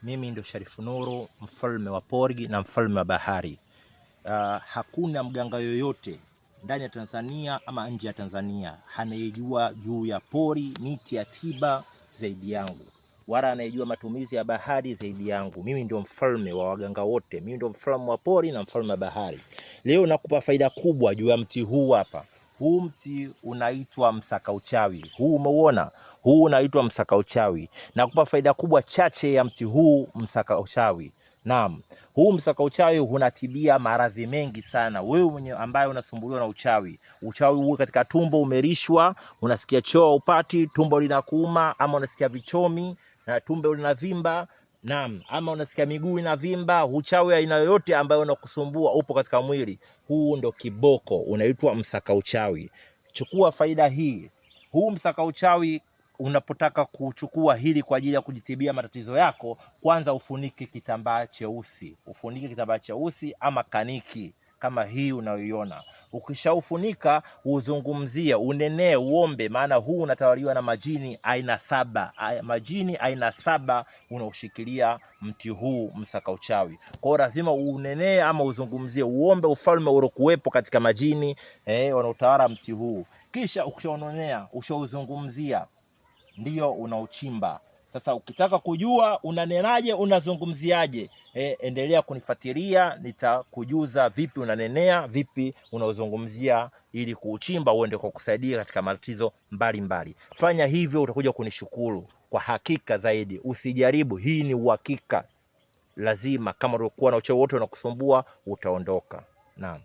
Mimi ndio Sharifu Nuru, mfalme wa pori na mfalme wa bahari. Hakuna mganga yoyote ndani ya Tanzania ama nje ya Tanzania anayejua juu ya pori, miti ya tiba zaidi yangu, wala anayejua matumizi ya bahari zaidi yangu. Mimi ndio mfalme wa waganga wote, mimi ndio mfalme wa pori na mfalme wa bahari. Leo nakupa faida kubwa juu ya mti huu hapa. Huu mti unaitwa msaka uchawi. Huu umeuona? Huu unaitwa msaka uchawi. Nakupa faida kubwa chache ya mti huu msaka uchawi. Naam, huu msaka uchawi unatibia maradhi mengi sana. Wewe mwenye ambaye unasumbuliwa na uchawi, uchawi huu katika tumbo, umerishwa, unasikia choo upati, tumbo linakuuma, ama unasikia vichomi na tumbo linavimba, naam, ama unasikia miguu inavimba, uchawi aina yoyote ambayo unakusumbua upo katika mwili, huu ndo kiboko, unaitwa msaka uchawi. Chukua faida hii. Huu msaka uchawi unapotaka kuchukua hili kwa ajili ya kujitibia matatizo yako, kwanza ufunike kitambaa cheusi. Ufunike kitambaa cheusi ama kaniki kama hii unayoiona. Ukishaufunika uzungumzie, unenee, uombe, maana huu unatawaliwa na majini aina 7. Majini aina 7 unaoshikilia mti huu msaka uchawi. Kwa hiyo lazima unenee ama uzungumzie, uombe ufalme ulokuwepo katika majini wanaotawala mti huu. Kisha ukishaononea, ushauzungumzia, ndio unauchimba. Sasa ukitaka kujua unanenaje, unazungumziaje, endelea kunifuatilia, nitakujuza vipi unanenea, vipi unaozungumzia, ili kuuchimba uende kwa kusaidia katika matatizo mbalimbali. Fanya hivyo, utakuja kunishukuru kwa hakika zaidi. Usijaribu, hii ni uhakika. Lazima kama ulikuwa na uchawi wote unakusumbua utaondoka. Naam.